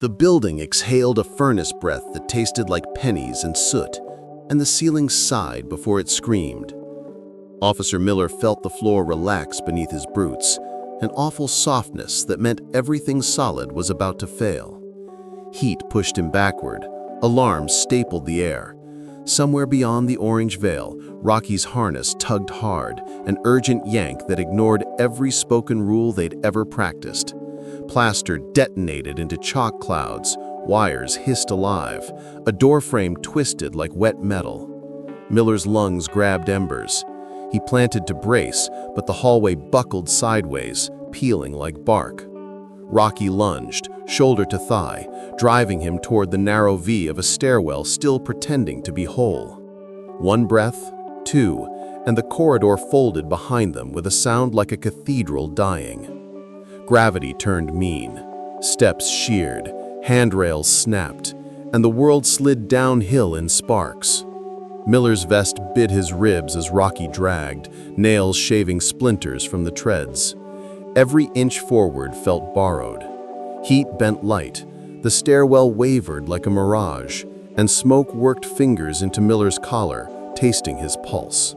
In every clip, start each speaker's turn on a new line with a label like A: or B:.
A: The building exhaled a furnace breath that tasted like pennies and soot, and the ceiling sighed before it screamed. Officer Miller felt the floor relax beneath his boots, an awful softness that meant everything solid was about to fail. Heat pushed him backward. Alarms stapled the air. Somewhere beyond the orange veil, Rocky's harness tugged hard, an urgent yank that ignored every spoken rule they'd ever practiced. Plaster detonated into chalk clouds, wires hissed alive, a doorframe twisted like wet metal. Miller's lungs grabbed embers. He planted to brace, but the hallway buckled sideways, peeling like bark. Rocky lunged, shoulder to thigh, driving him toward the narrow V of a stairwell still pretending to be whole. One breath, two, and the corridor folded behind them with a sound like a cathedral dying. Gravity turned mean. Steps sheared, handrails snapped, and the world slid downhill in sparks. Miller's vest bit his ribs as Rocky dragged, nails shaving splinters from the treads. Every inch forward felt borrowed. Heat bent light, the stairwell wavered like a mirage, and smoke worked fingers into Miller's collar, tasting his pulse.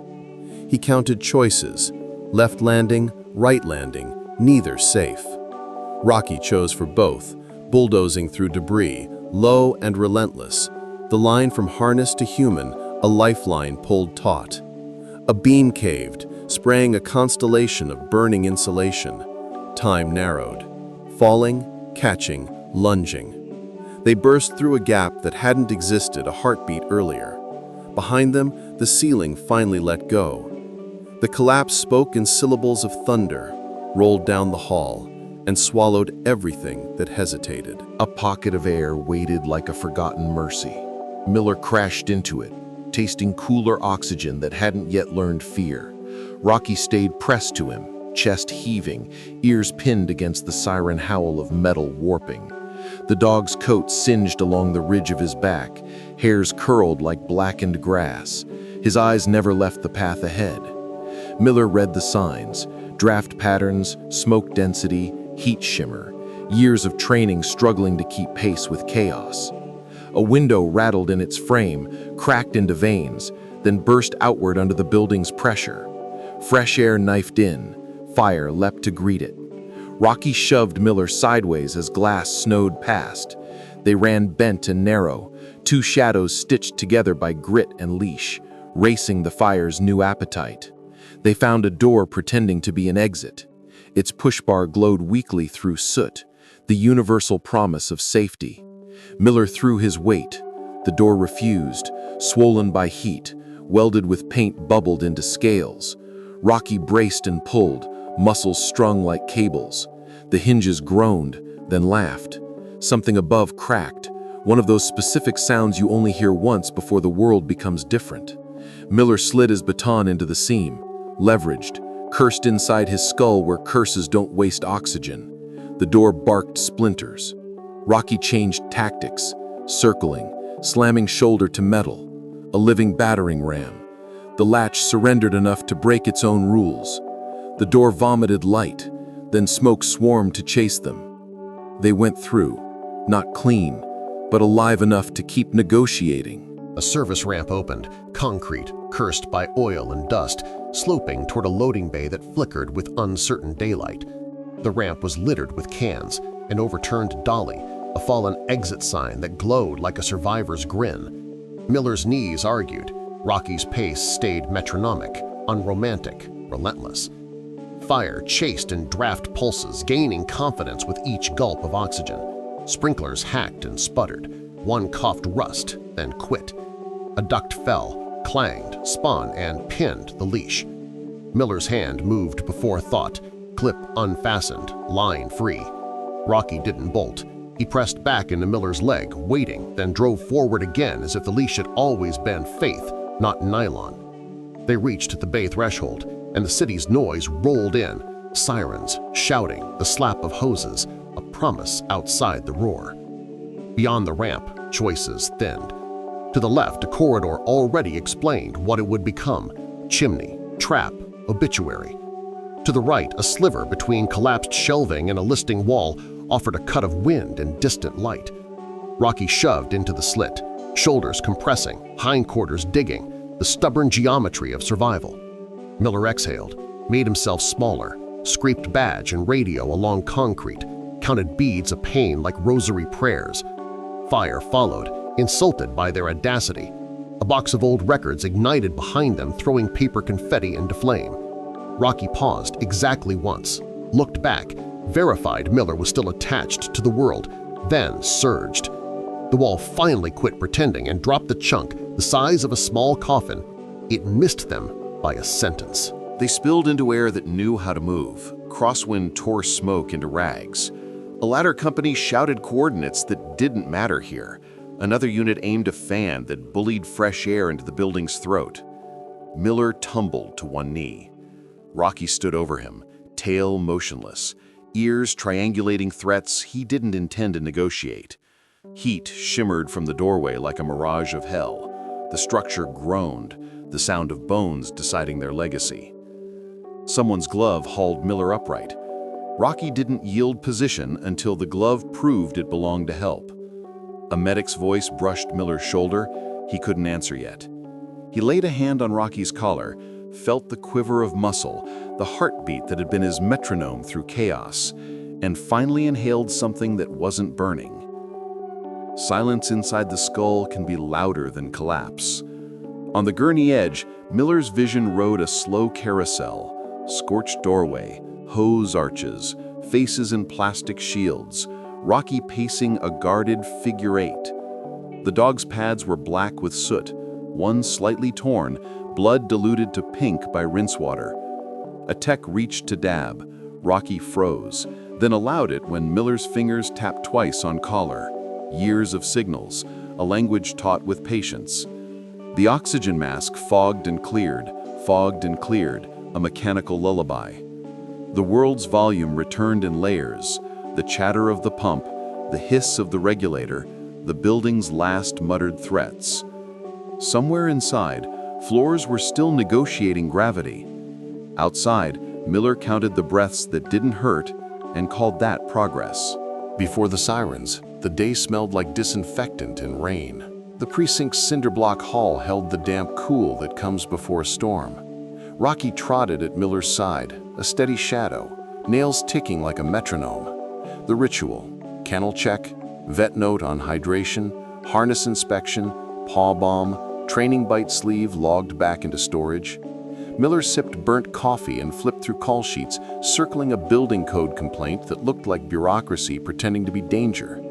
A: He counted choices: left landing, right landing, neither safe. Rocky chose for both, bulldozing through debris, low and relentless. The line from harness to human, a lifeline pulled taut. A beam caved, spraying a constellation of burning insulation. Time narrowed. Falling, catching, lunging. They burst through a gap that hadn't existed a heartbeat earlier. Behind them, the ceiling finally let go. The collapse spoke in syllables of thunder, rolled down the hall, and swallowed everything that hesitated.
B: A pocket of air waited like a forgotten mercy. Miller crashed into it, tasting cooler oxygen that hadn't yet learned fear. Rocky stayed pressed to him, chest heaving, ears pinned against the siren howl of metal warping. The dog's coat singed along the ridge of his back, hairs curled like blackened grass. His eyes never left the path ahead. Miller read the signs: draft patterns, smoke density, heat shimmer, years of training struggling to keep pace with chaos. A window rattled in its frame, cracked into veins, then burst outward under the building's pressure. Fresh air knifed in, fire leapt to greet it. Rocky shoved Miller sideways as glass snowed past. They ran bent and narrow, two shadows stitched together by grit and leash, racing the fire's new appetite. They found a door pretending to be an exit. Its pushbar glowed weakly through soot, the universal promise of safety. Miller threw his weight. The door refused, swollen by heat, welded with paint bubbled into scales. Rocky braced and pulled, muscles strung like cables. The hinges groaned, then laughed. Something above cracked, one of those specific sounds you only hear once before the world becomes different. Miller slid his baton into the seam, leveraged, cursed inside his skull where curses don't waste oxygen. The door barked splinters. Rocky changed tactics, circling, slamming shoulder to metal, a living battering ram. The latch surrendered enough to break its own rules. The door vomited light, then smoke swarmed to chase them. They went through, not clean, but alive enough to keep negotiating.
C: A service ramp opened, concrete, cursed by oil and dust, sloping toward a loading bay that flickered with uncertain daylight. The ramp was littered with cans, an overturned dolly, a fallen exit sign that glowed like a survivor's grin. Miller's knees argued. Rocky's pace stayed metronomic, unromantic, relentless. Fire chased in draft pulses, gaining confidence with each gulp of oxygen. Sprinklers hacked and sputtered. One coughed rust, then quit. A duct fell, clanged, spun, and pinned the leash. Miller's hand moved before thought, clip unfastened, line free. Rocky didn't bolt. He pressed back into Miller's leg, waiting, then drove forward again as if the leash had always been faith, not nylon. They reached the bay threshold, and the city's noise rolled in, sirens, shouting, the slap of hoses, a promise outside the roar. Beyond the ramp, choices thinned. To the left, a corridor already explained what it would become: chimney, trap, obituary. To the right, a sliver between collapsed shelving and a listing wall offered a cut of wind and distant light. Rocky shoved into the slit, shoulders compressing, hindquarters digging, the stubborn geometry of survival. Miller exhaled, made himself smaller, scraped badge and radio along concrete, counted beads of pain like rosary prayers. Fire followed, insulted by their audacity. A box of old records ignited behind them, throwing paper confetti into flame. Rocky paused exactly once, looked back, verified Miller was still attached to the world, then surged. The wall finally quit pretending and dropped the chunk the size of a small coffin. It missed them by a sentence.
A: They spilled into air that knew how to move. Crosswind tore smoke into rags. A ladder company shouted coordinates that didn't matter here. Another unit aimed a fan that bullied fresh air into the building's throat. Miller tumbled to one knee. Rocky stood over him, tail motionless, ears triangulating threats he didn't intend to negotiate. Heat shimmered from the doorway like a mirage of hell. The structure groaned, the sound of bones deciding their legacy. Someone's glove hauled Miller upright. Rocky didn't yield position until the glove proved it belonged to help. A medic's voice brushed Miller's shoulder. He couldn't answer yet. He laid a hand on Rocky's collar, felt the quiver of muscle, the heartbeat that had been his metronome through chaos, and finally inhaled something that wasn't burning. Silence inside the skull can be louder than collapse. On the gurney edge, Miller's vision rode a slow carousel, scorched doorway, hose arches, faces in plastic shields, Rocky pacing a guarded figure eight. The dog's pads were black with soot, one slightly torn, blood diluted to pink by rinse water. A tech reached to dab. Rocky froze, then allowed it when Miller's fingers tapped twice on collar. Years of signals, a language taught with patience. The oxygen mask fogged and cleared, a mechanical lullaby. The world's volume returned in layers, the chatter of the pump, the hiss of the regulator, the building's last muttered threats. Somewhere inside, floors were still negotiating gravity. Outside, Miller counted the breaths that didn't hurt and called that progress.
B: Before the sirens, the day smelled like disinfectant and rain. The precinct's cinderblock hall held the damp cool that comes before a storm. Rocky trotted at Miller's side, a steady shadow, nails ticking like a metronome. The ritual, kennel check, vet note on hydration, harness inspection, paw balm, training bite sleeve logged back into storage. Miller sipped burnt coffee and flipped through call sheets, circling a building code complaint that looked like bureaucracy pretending to be danger.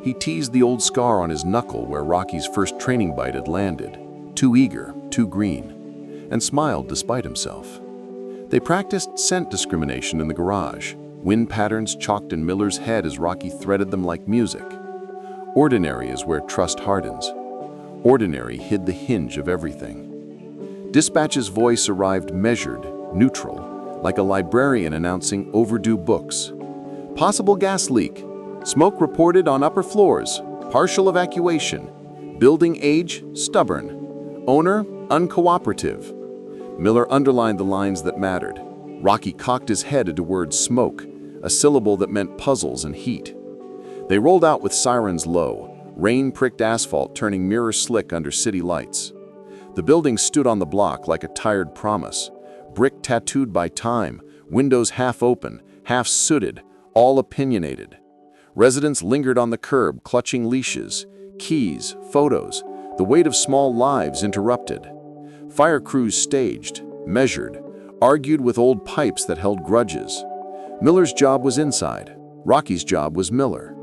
B: He teased the old scar on his knuckle where Rocky's first training bite had landed, too eager, too green, and smiled despite himself. They practiced scent discrimination in the garage, wind patterns chalked in Miller's head as Rocky threaded them like music. Ordinary is where trust hardens. Ordinary hid the hinge of everything. Dispatch's voice arrived measured, neutral, like a librarian announcing overdue books. Possible gas leak. Smoke reported on upper floors. Partial evacuation. Building age, stubborn. Owner, uncooperative. Miller underlined the lines that mattered. Rocky cocked his head at the word smoke, a syllable that meant puzzles and heat. They rolled out with sirens low, rain-pricked asphalt turning mirror slick under city lights. The building stood on the block like a tired promise, brick tattooed by time, windows half open, half sooted, all opinionated. Residents lingered on the curb, clutching leashes, keys, photos, the weight of small lives interrupted. Fire crews staged, measured, argued with old pipes that held grudges. Miller's job was inside. Rocky's job was Miller.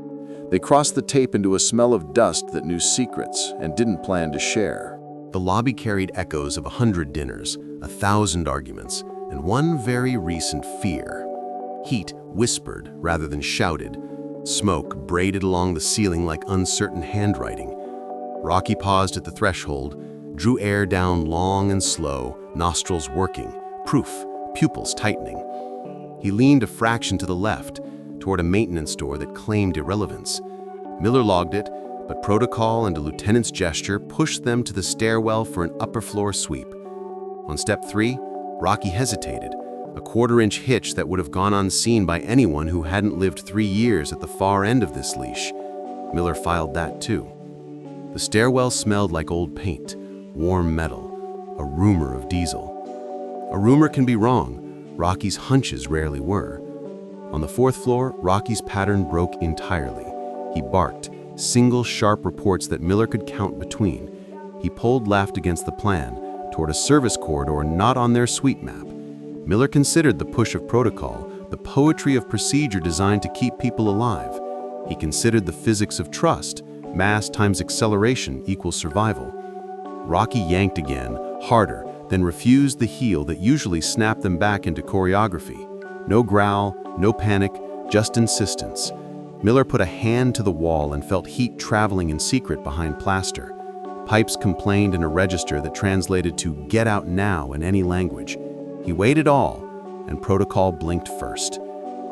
B: They crossed the tape into a smell of dust that knew secrets and didn't plan to share.
A: The lobby carried echoes of 100 dinners, 1,000 arguments, and one very recent fear. Heat whispered rather than shouted. Smoke braided along the ceiling like uncertain handwriting. Rocky paused at the threshold, drew air down long and slow, nostrils working, proof, pupils tightening. He leaned a fraction to the left, toward a maintenance door that claimed irrelevance. Miller logged it, but protocol and a lieutenant's gesture pushed them to the stairwell for an upper floor sweep. On step 3, Rocky hesitated, a quarter-inch hitch that would have gone unseen by anyone who hadn't lived 3 years at the far end of this leash. Miller filed that too. The stairwell smelled like old paint, warm metal, a rumor of diesel. A rumor can be wrong. Rocky's hunches rarely were. On the 4th floor, Rocky's pattern broke entirely. He barked, single sharp reports that Miller could count between. He pulled left against the plan, toward a service corridor not on their suite map. Miller considered the push of protocol, the poetry of procedure designed to keep people alive. He considered the physics of trust, mass times acceleration equals survival. Rocky yanked again, harder, then refused the heel that usually snapped them back into choreography. No growl, no panic, just insistence. Miller put a hand to the wall and felt heat traveling in secret behind plaster. Pipes complained in a register that translated to "get out now" in any language. He weighed it all, and protocol blinked first.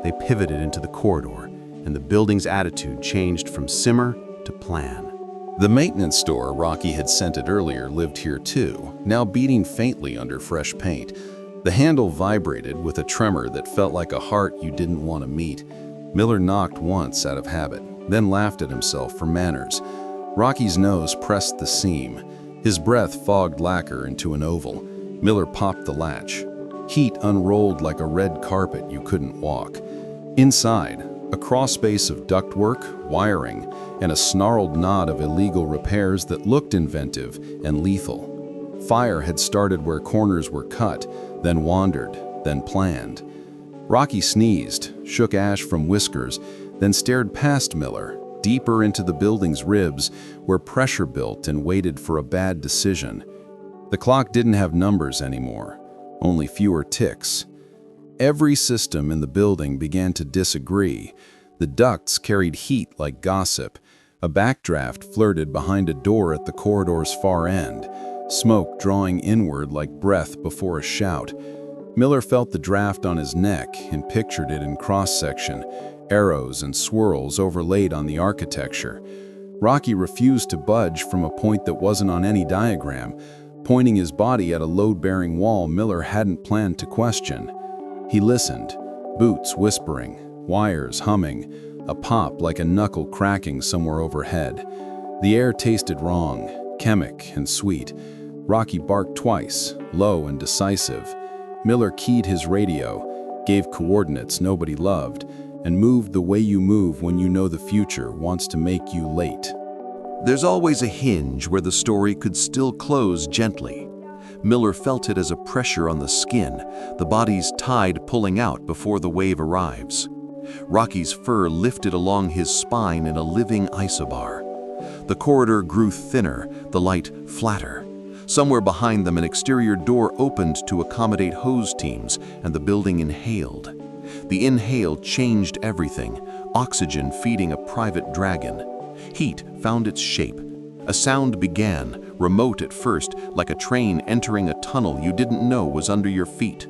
A: They pivoted into the corridor, and the building's attitude changed from simmer to plan.
D: The maintenance store Rocky had scented earlier lived here too, now beating faintly under fresh paint. The handle vibrated with a tremor that felt like a heart you didn't want to meet. Miller knocked once out of habit, then laughed at himself for manners. Rocky's nose pressed the seam. His breath fogged lacquer into an oval. Miller popped the latch. Heat unrolled like a red carpet you couldn't walk. Inside, a crawlspace of ductwork, wiring, and a snarled knot of illegal repairs that looked inventive and lethal. Fire had started where corners were cut, then wandered, then planned. Rocky sneezed, shook ash from whiskers, then stared past Miller, deeper into the building's ribs where pressure built and waited for a bad decision. The clock didn't have numbers anymore, only fewer ticks. Every system in the building began to disagree. The ducts carried heat like gossip. A backdraft flirted behind a door at the corridor's far end, smoke drawing inward like breath before a shout. Miller felt the draft on his neck and pictured it in cross-section, arrows and swirls overlaid on the architecture. Rocky refused to budge from a point that wasn't on any diagram, pointing his body at a load-bearing wall Miller hadn't planned to question. He listened, boots whispering, wires humming, a pop like a knuckle cracking somewhere overhead. The air tasted wrong, chemic and sweet. Rocky barked twice, low and decisive. Miller keyed his radio, gave coordinates nobody loved, and moved the way you move when you know the future wants to make you late.
E: There's always a hinge where the story could still close gently. Miller felt it as a pressure on the skin, the body's tide pulling out before the wave arrives. Rocky's fur lifted along his spine in a living isobar. The corridor grew thinner, the light flatter. Somewhere behind them, an exterior door opened to accommodate hose teams, and the building inhaled. The inhale changed everything, oxygen feeding a private dragon. Heat found its shape. A sound began, remote at first, like a train entering a tunnel you didn't know was under your feet.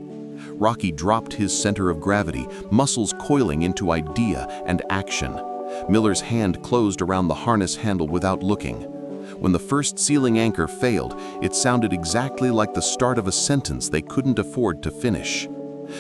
E: Rocky dropped his center of gravity, muscles coiling into idea and action. Miller's hand closed around the harness handle without looking. When the first ceiling anchor failed, it sounded exactly like the start of a sentence they couldn't afford to finish.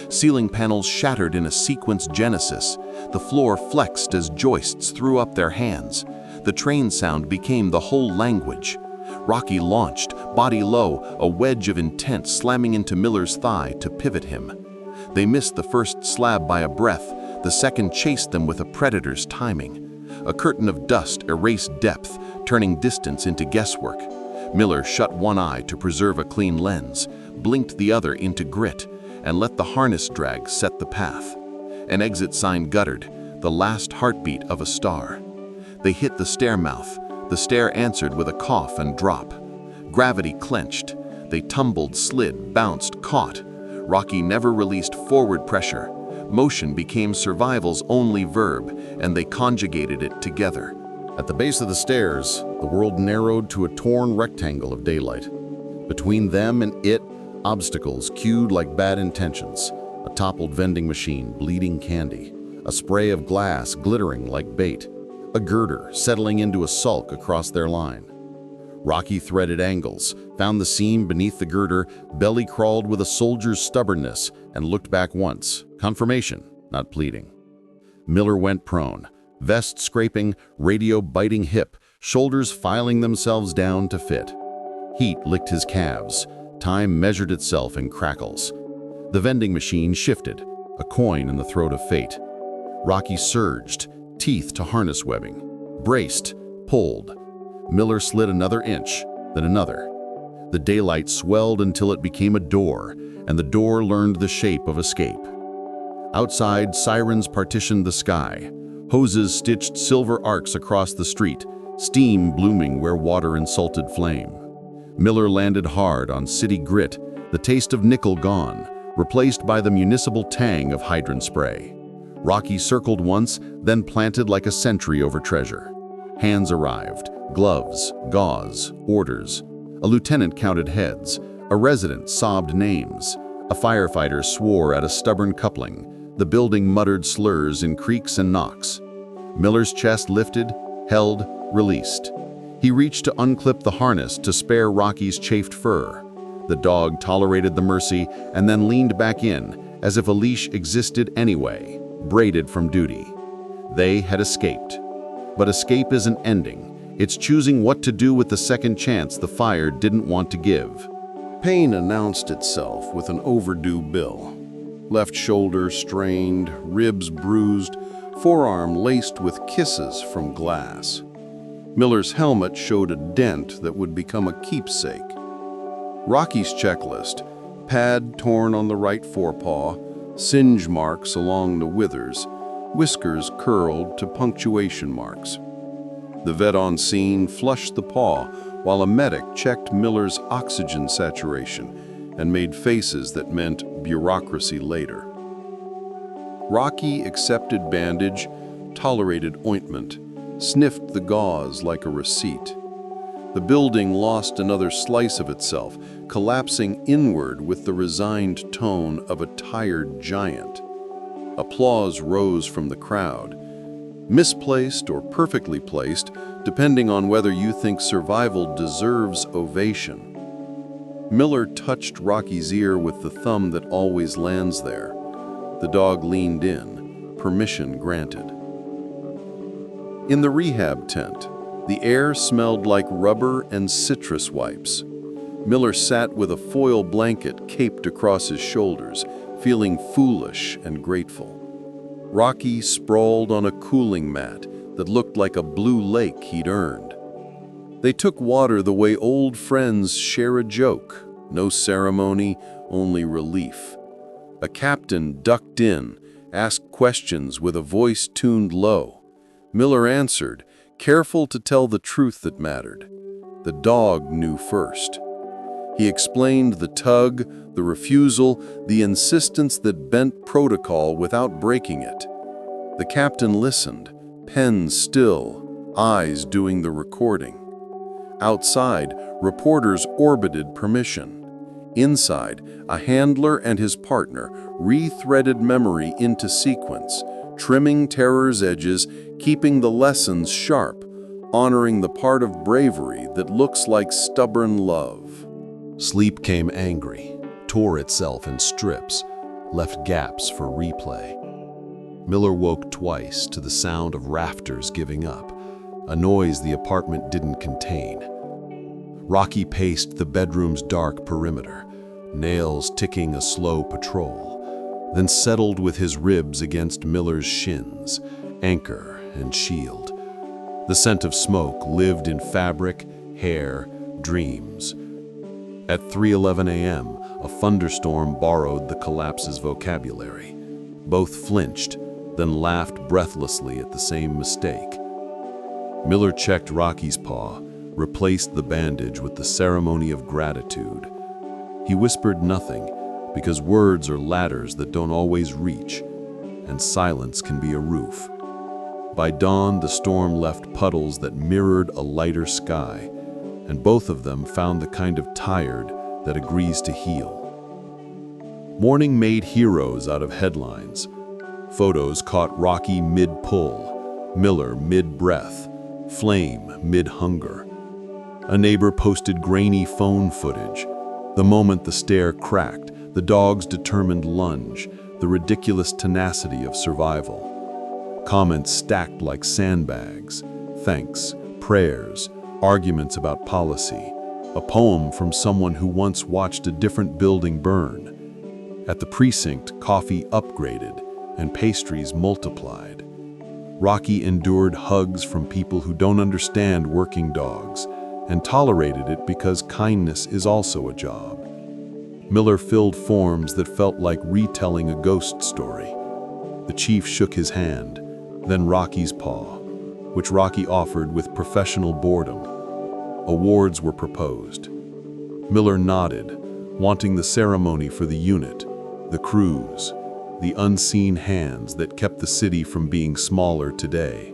E: Ceiling panels shattered in a sequence genesis. The floor flexed as joists threw up their hands. The train sound became the whole language. Rocky launched, body low, a wedge of intent slamming into Miller's thigh to pivot him. They missed the first slab by a breath. The second chased them with a predator's timing. A curtain of dust erased depth, turning distance into guesswork. Miller shut one eye to preserve a clean lens, blinked the other into grit, and let the harness drag set the path. An exit sign guttered, the last heartbeat of a star. They hit the stair mouth. The stair answered with a cough and drop. Gravity clenched. They tumbled, slid, bounced, caught. Rocky never released forward pressure. Motion became survival's only verb, and they conjugated it together.
B: At the base of the stairs, the world narrowed to a torn rectangle of daylight. Between them and it, obstacles queued like bad intentions. A toppled vending machine bleeding candy. A spray of glass glittering like bait. A girder settling into a sulk across their line.
A: Rocky threaded angles, found the seam beneath the girder, belly crawled with a soldier's stubbornness, and looked back once. Confirmation, not pleading. Miller went prone, vest scraping, radio biting hip, shoulders filing themselves down to fit. Heat licked his calves. Time measured itself in crackles. The vending machine shifted, a coin in the throat of fate. Rocky surged, teeth to harness webbing. Braced, pulled. Miller slid another inch, then another. The daylight swelled until it became a door, and the door learned the shape of escape. Outside, sirens partitioned the sky. Hoses stitched silver arcs across the street, steam blooming where water insulted flame. Miller landed hard on city grit, the taste of nickel gone, replaced by the municipal tang of hydrant spray. Rocky circled once, then planted like a sentry over treasure. Hands arrived, gloves, gauze, orders. A lieutenant counted heads. A resident sobbed names. A firefighter swore at a stubborn coupling. The building muttered slurs in creaks and knocks. Miller's chest lifted, held, released. He reached to unclip the harness to spare Rocky's chafed fur. The dog tolerated the mercy and then leaned back in, as if a leash existed anyway, braided from duty. They had escaped. But escape isn't ending. It's choosing what to do with the second chance the fire didn't want to give.
C: Pain announced itself with an overdue bill. Left shoulder strained, ribs bruised, forearm laced with kisses from glass. Miller's helmet showed a dent that would become a keepsake. Rocky's checklist: pad torn on the right forepaw, singe marks along the withers, whiskers curled to punctuation marks. The vet on scene flushed the paw while a medic checked Miller's oxygen saturation and made faces that meant bureaucracy later. Rocky accepted bandage, tolerated ointment, sniffed the gauze like a receipt. The building lost another slice of itself, collapsing inward with the resigned tone of a tired giant. Applause rose from the crowd. Misplaced or perfectly placed, depending on whether you think survival deserves ovation. Miller touched Rocky's ear with the thumb that always lands there. The dog leaned in, permission granted. In the rehab tent, the air smelled like rubber and citrus wipes. Miller sat with a foil blanket caped across his shoulders, feeling foolish and grateful. Rocky sprawled on a cooling mat that looked like a blue lake he'd earned. They took water the way old friends share a joke. No ceremony, only relief. A captain ducked in, asked questions with a voice tuned low. Miller answered, careful to tell the truth that mattered. The dog knew first. He explained the tug, the refusal, the insistence that bent protocol without breaking it. The captain listened, pen still, eyes doing the recording. Outside, reporters orbited permission. Inside, a handler and his partner re-threaded memory into sequence, trimming terror's edges, keeping the lessons sharp, honoring the part of bravery that looks like stubborn love.
B: Sleep came angry, tore itself in strips, left gaps for replay. Miller woke twice to the sound of rafters giving up, a noise the apartment didn't contain. Rocky paced the bedroom's dark perimeter, nails ticking a slow patrol, then settled with his ribs against Miller's shins, anchor and shield. The scent of smoke lived in fabric, hair, dreams. At 3:11 a.m., a thunderstorm borrowed the collapse's vocabulary. Both flinched, then laughed breathlessly at the same mistake. Miller checked Rocky's paw, replaced the bandage with the ceremony of gratitude. He whispered nothing, because words are ladders that don't always reach, and silence can be a roof. By dawn, the storm left puddles that mirrored a lighter sky, and both of them found the kind of tired that agrees to heal. Morning made heroes out of headlines. Photos caught Rocky mid-pull, Miller mid-breath, Flame mid-hunger.
F: A neighbor posted grainy phone footage. The moment the stair cracked, the dog's determined lunge, the ridiculous tenacity of survival. Comments stacked like sandbags. Thanks, prayers, arguments about policy. A poem from someone who once watched a different building burn. At the precinct, coffee upgraded and pastries multiplied. Rocky endured hugs from people who don't understand working dogs and tolerated it because kindness is also a job. Miller filled forms that felt like retelling a ghost story. The chief shook his hand, then Rocky's paw, which Rocky offered with professional boredom. Awards were proposed. Miller nodded, wanting the ceremony for the unit, the crews, the unseen hands that kept the city from being smaller today.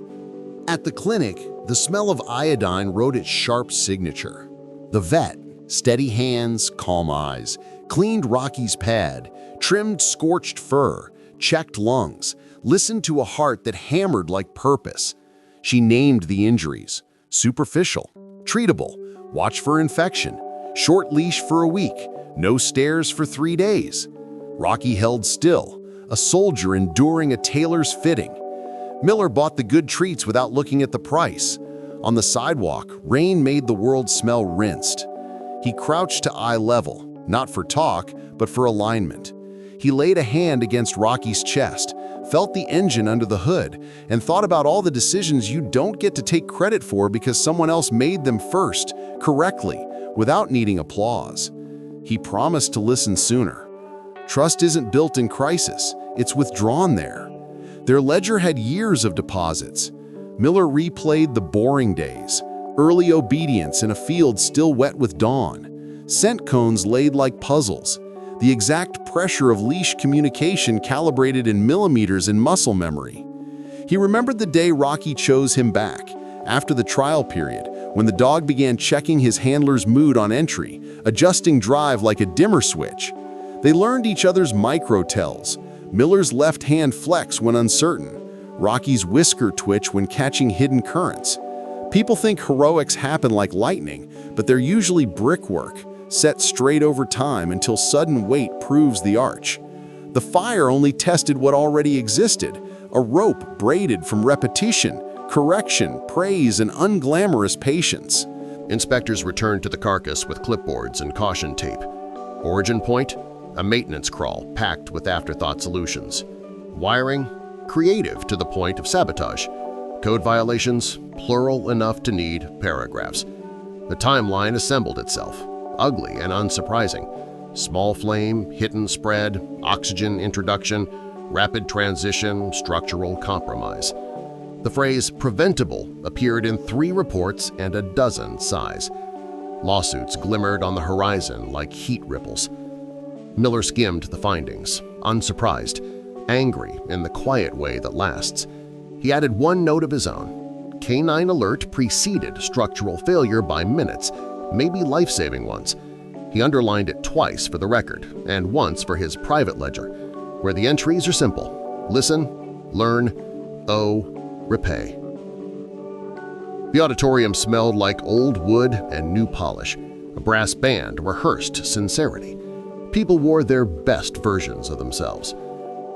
A: At the clinic, the smell of iodine wrote its sharp signature. The vet, steady hands, calm eyes, cleaned Rocky's pad, trimmed scorched fur, checked lungs, listened to a heart that hammered like purpose. She named the injuries: superficial, treatable, watch for infection, short leash for a week, no stairs for 3 days. Rocky held still, a soldier enduring a tailor's fitting. Miller bought the good treats without looking at the price. On the sidewalk, rain made the world smell rinsed. He crouched to eye level, not for talk, but for alignment. He laid a hand against Rocky's chest, felt the engine under the hood, and thought about all the decisions you don't get to take credit for because someone else made them first, correctly, without needing applause. He promised to listen sooner. Trust isn't built in crisis, it's withdrawn there. Their ledger had years of deposits. Miller replayed the boring days, early obedience in a field still wet with dawn, scent cones laid like puzzles, the exact pressure of leash communication calibrated in millimeters in muscle memory. He remembered the day Rocky chose him back, after the trial period, when the dog began checking his handler's mood on entry, adjusting drive like a dimmer switch. They learned each other's micro-tells. Miller's left hand flex when uncertain, Rocky's whisker twitch when catching hidden currents. People think heroics happen like lightning, but they're usually brickwork, set straight over time until sudden weight proves the arch. The fire only tested what already existed, a rope braided from repetition, correction, praise, and unglamorous patience.
C: Inspectors returned to the carcass with clipboards and caution tape. Origin point? A maintenance crawl packed with afterthought solutions. Wiring? Creative to the point of sabotage. Code violations? Plural enough to need paragraphs. The timeline assembled itself, ugly and unsurprising. Small flame, hidden spread, oxygen introduction, rapid transition, structural compromise. The phrase "preventable" appeared in 3 reports and a dozen sighs. Lawsuits glimmered on the horizon like heat ripples. Miller skimmed the findings, unsurprised, angry in the quiet way that lasts. He added one note of his own. Canine alert preceded structural failure by minutes, maybe life-saving ones. He underlined it twice for the record and once for his private ledger, where the entries are simple: listen, learn, owe, repay. The auditorium smelled like old wood and new polish. A brass band rehearsed sincerity. People wore their best versions of themselves.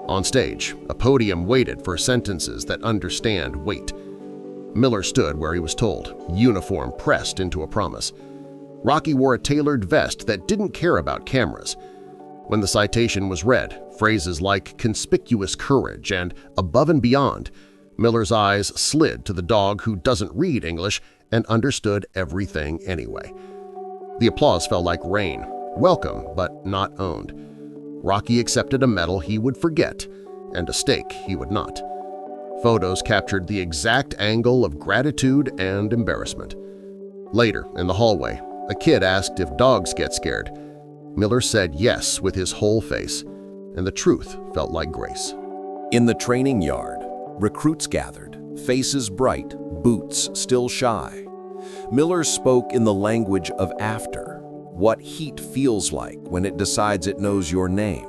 C: On stage, a podium waited for sentences that understand weight. Miller stood where he was told, uniform pressed into a promise. Rocky wore a tailored vest that didn't care about cameras. When the citation was read, phrases like "conspicuous courage" and "above and beyond," Miller's eyes slid to the dog who doesn't read English and understood everything anyway. The applause fell like rain, welcome but not owned. Rocky accepted a medal he would forget and a stake he would not. Photos captured the exact angle of gratitude and embarrassment. Later, in the hallway, a kid asked if dogs get scared. Miller said yes with his whole face, and the truth felt like grace.
E: In the training yard, recruits gathered, faces bright, boots still shy. Miller spoke in the language of after, what heat feels like when it decides it knows your name,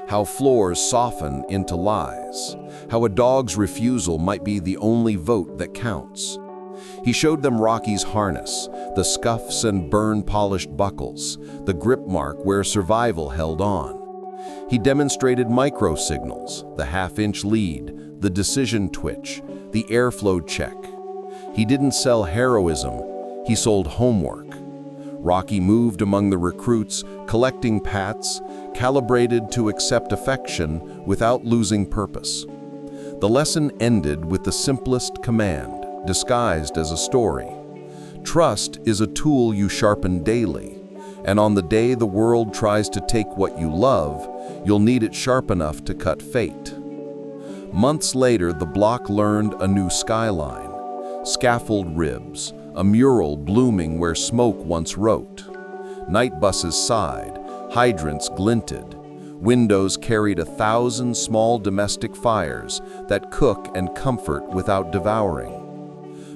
E: how floors soften into lies, how a dog's refusal might be the only vote that counts. He showed them Rocky's harness, the scuffs and burn-polished buckles, the grip mark where survival held on. He demonstrated micro-signals, the half-inch lead, the decision twitch, the airflow check. He didn't sell heroism, he sold homework. Rocky moved among the recruits, collecting pats, calibrated to accept affection without losing purpose. The lesson ended with the simplest command, disguised as a story. Trust is a tool you sharpen daily, and on the day the world tries to take what you love, you'll need it sharp enough to cut fate. Months later, the block learned a new skyline, scaffold ribs, a mural blooming where smoke once wrote. Night buses sighed, hydrants glinted. Windows carried 1,000 small domestic fires that cook and comfort without devouring.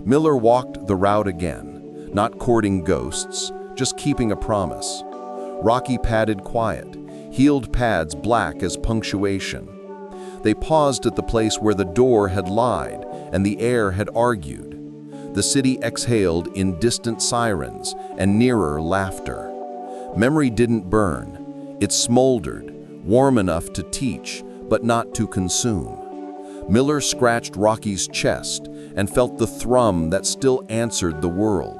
E: Miller walked the route again, not courting ghosts, just keeping a promise. Rocky padded quiet, heeled pads black as punctuation. They paused at the place where the door had lied and the air had argued. The city exhaled in distant sirens and nearer laughter. Memory didn't burn. It smoldered, warm enough to teach, but not to consume. Miller scratched Rocky's chest and felt the thrum that still answered the world.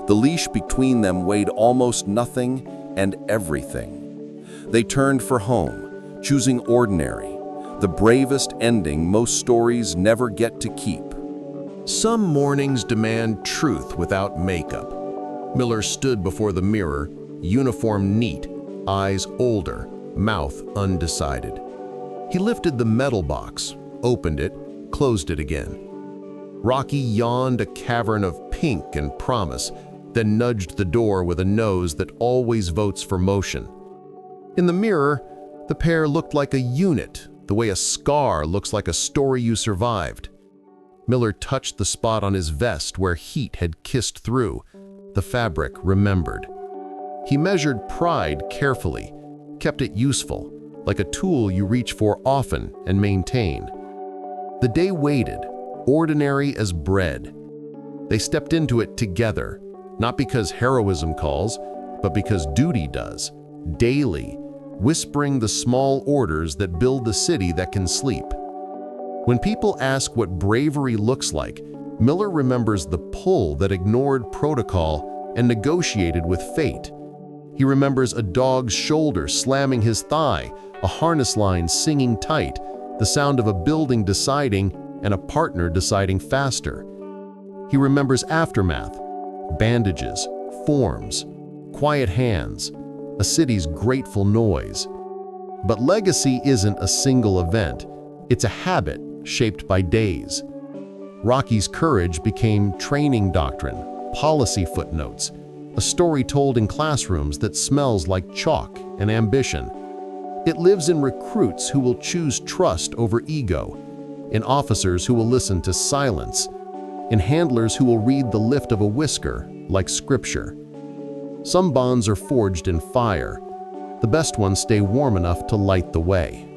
E: The leash between them weighed almost nothing and everything. They turned for home, choosing ordinary, the bravest ending most stories never get to keep.
C: Some mornings demand truth without makeup. Miller stood before the mirror, uniform neat, eyes older, mouth undecided. He lifted the metal box, opened it, closed it again. Rocky yawned a cavern of pink and promise, then nudged the door with a nose that always votes for motion. In the mirror, the pair looked like a unit, the way a scar looks like a story you survived. Miller touched the spot on his vest where heat had kissed through. The fabric remembered. He measured pride carefully, kept it useful, like a tool you reach for often and maintain. The day waited, ordinary as bread. They stepped into it together, not because heroism calls, but because duty does, daily, whispering the small orders that build the city that can sleep. When people ask what bravery looks like, Miller remembers the pull that ignored protocol and negotiated with fate. He remembers a dog's shoulder slamming his thigh, a harness line singing tight, the sound of a building deciding and a partner deciding faster. He remembers aftermath, bandages, forms, quiet hands, a city's grateful noise. But legacy isn't a single event, it's a habit shaped by days. Rocky's courage became training doctrine, policy footnotes, a story told in classrooms that smells like chalk and ambition. It lives in recruits who will choose trust over ego, in officers who will listen to silence, in handlers who will read the lift of a whisker like scripture. Some bonds are forged in fire. The best ones stay warm enough to light the way.